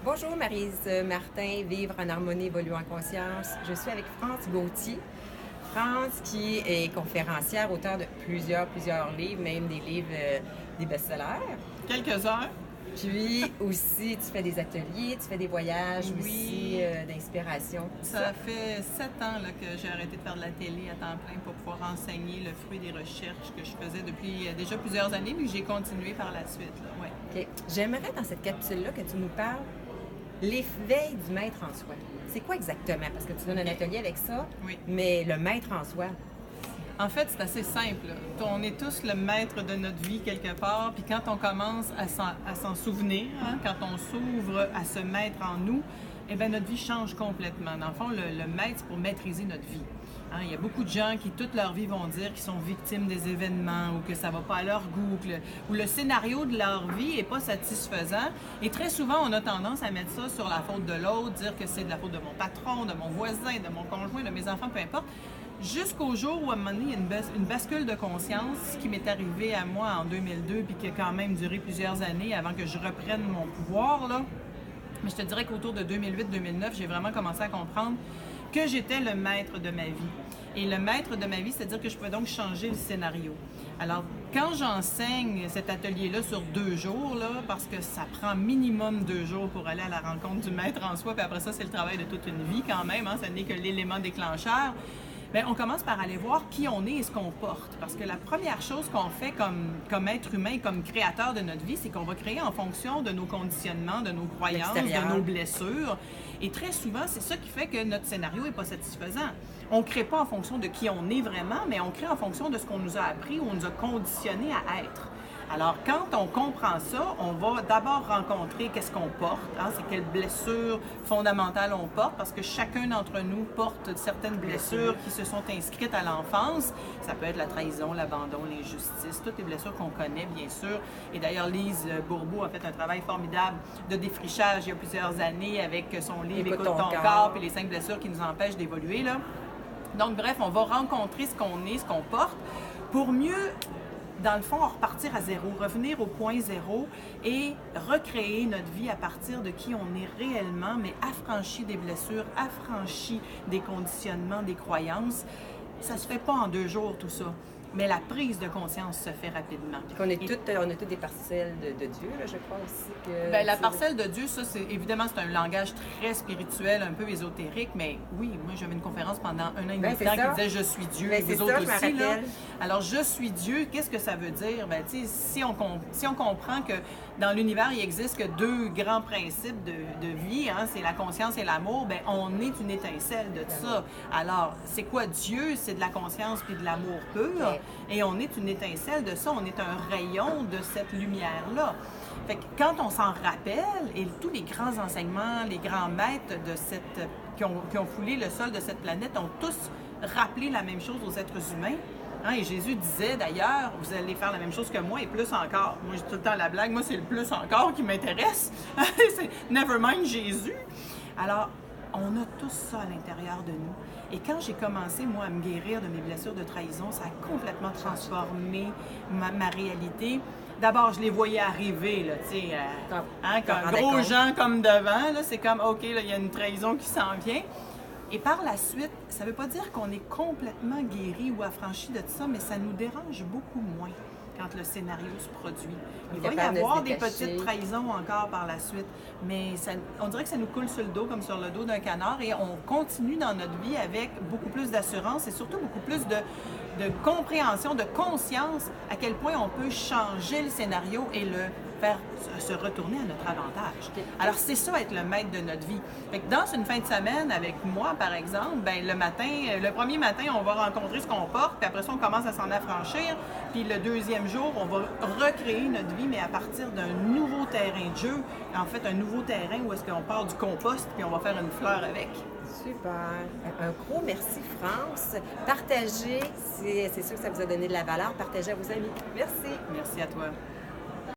Bonjour Maryse Martin, Vivre en harmonie, évoluer en conscience. Je suis avec France Gauthier. France qui est conférencière, auteure de plusieurs livres, même des livres, des best-sellers. Quelques-uns. Puis aussi, tu fais des ateliers, tu fais des voyages aussi d'inspiration. Ça fait 7 ans là, que j'ai arrêté de faire de la télé à temps plein pour pouvoir enseigner le fruit des recherches que je faisais depuis déjà plusieurs années, mais j'ai continué par la suite. Là. Ouais. Okay. J'aimerais dans cette capsule-là que tu nous parles l'éveil du maître en soi. C'est quoi exactement? Parce que tu donnes un atelier avec ça, mais le maître en soi. En fait, c'est assez simple. On est tous le maître de notre vie quelque part, puis quand on commence à s'en souvenir, quand on s'ouvre à se mettre en nous, eh bien, notre vie change complètement. Dans le fond, le maître, c'est pour maîtriser notre vie. Il y a beaucoup de gens qui, toute leur vie, vont dire qu'ils sont victimes des événements ou que ça va pas à leur goût, ou le scénario de leur vie est pas satisfaisant. Et très souvent, on a tendance à mettre ça sur la faute de l'autre, dire que c'est de la faute de mon patron, de mon voisin, de mon conjoint, de mes enfants, peu importe. Jusqu'au jour où, à un moment donné, il y a une bascule de conscience qui m'est arrivée à moi en 2002 puis qui a quand même duré plusieurs années avant que je reprenne mon pouvoir, là. Mais je te dirais qu'autour de 2008-2009, j'ai vraiment commencé à comprendre que j'étais le maître de ma vie. Et le maître de ma vie, c'est-à-dire que je pouvais donc changer le scénario. Alors, quand j'enseigne cet atelier-là sur 2 jours, là, parce que ça prend minimum 2 jours pour aller à la rencontre du maître en soi, puis après ça, c'est le travail de toute une vie quand même, ça n'est que l'élément déclencheur. Bien, on commence par aller voir qui on est et ce qu'on porte. Parce que la première chose qu'on fait comme être humain, comme créateur de notre vie, c'est qu'on va créer en fonction de nos conditionnements, de nos croyances, de nos blessures. Et très souvent, c'est ça qui fait que notre scénario n'est pas satisfaisant. On ne crée pas en fonction de qui on est vraiment, mais on crée en fonction de ce qu'on nous a appris ou on nous a conditionné à être. Alors, quand on comprend ça, on va d'abord rencontrer qu'est-ce qu'on porte, c'est quelles blessures fondamentales on porte, parce que chacun d'entre nous porte certaines blessures qui se sont inscrites à l'enfance. Ça peut être la trahison, l'abandon, l'injustice, toutes les blessures qu'on connaît, bien sûr. Et d'ailleurs, Lise Bourbeau a fait un travail formidable de défrichage il y a plusieurs années avec son livre « Écoute ton corps » et les 5 blessures qui nous empêchent d'évoluer, là. Donc, bref, on va rencontrer ce qu'on est, ce qu'on porte, pour mieux, dans le fond, repartir à zéro, revenir au point zéro et recréer notre vie à partir de qui on est réellement, mais affranchi des blessures, affranchi des conditionnements, des croyances. Ça se fait pas en 2 jours, tout ça. Mais la prise de conscience se fait rapidement. On a toutes des parcelles de Dieu, là, je crois aussi. Que bien, la parcelle de Dieu, ça, c'est évidemment, c'est un langage très spirituel, un peu ésotérique, mais oui, moi, j'avais une conférence pendant 1 an et demi de temps qui disait « Je suis Dieu », et les autres aussi, là. Alors, « Je suis Dieu », qu'est-ce que ça veut dire? Bien, tu sais, si on comprend que dans l'univers, il existe que 2 grands principes de vie, c'est la conscience et l'amour, bien, on est une étincelle de ça. Alors, c'est quoi Dieu? C'est de la conscience puis de l'amour pur. Et on est une étincelle de ça, on est un rayon de cette lumière-là. Fait que quand on s'en rappelle, et tous les grands enseignements, les grands maîtres qui ont foulé le sol de cette planète ont tous rappelé la même chose aux êtres humains. Et Jésus disait d'ailleurs, vous allez faire la même chose que moi et plus encore. Moi, j'ai tout le temps la blague, moi c'est le plus encore qui m'intéresse. C'est never mind Jésus. Alors, on a tout ça à l'intérieur de nous. Et quand j'ai commencé, moi, à me guérir de mes blessures de trahison, ça a complètement transformé ma réalité. D'abord, je les voyais arriver, là, tu sais, comme gros gens comme devant, là, c'est comme, OK, là, il y a une trahison qui s'en vient. Et par la suite, ça ne veut pas dire qu'on est complètement guéri ou affranchi de ça, mais ça nous dérange beaucoup moins quand le scénario se produit. Il va y avoir des petites trahisons encore par la suite, mais on dirait que ça nous coule sur le dos, comme sur le dos d'un canard, et on continue dans notre vie avec beaucoup plus d'assurance et surtout beaucoup plus de compréhension, de conscience à quel point on peut changer le scénario et le faire se retourner à notre avantage. Alors, c'est ça, être le maître de notre vie. Fait que dans une fin de semaine, avec moi, par exemple, ben le premier matin, on va rencontrer ce qu'on porte, puis après ça, on commence à s'en affranchir, puis le 2e jour, on va recréer notre vie, mais à partir d'un nouveau terrain de jeu, en fait, un nouveau terrain où est-ce qu'on part du compost, puis on va faire une fleur avec. Super. Un gros merci, France. Partagez, c'est sûr que ça vous a donné de la valeur. Partagez à vos amis. Merci. Merci à toi.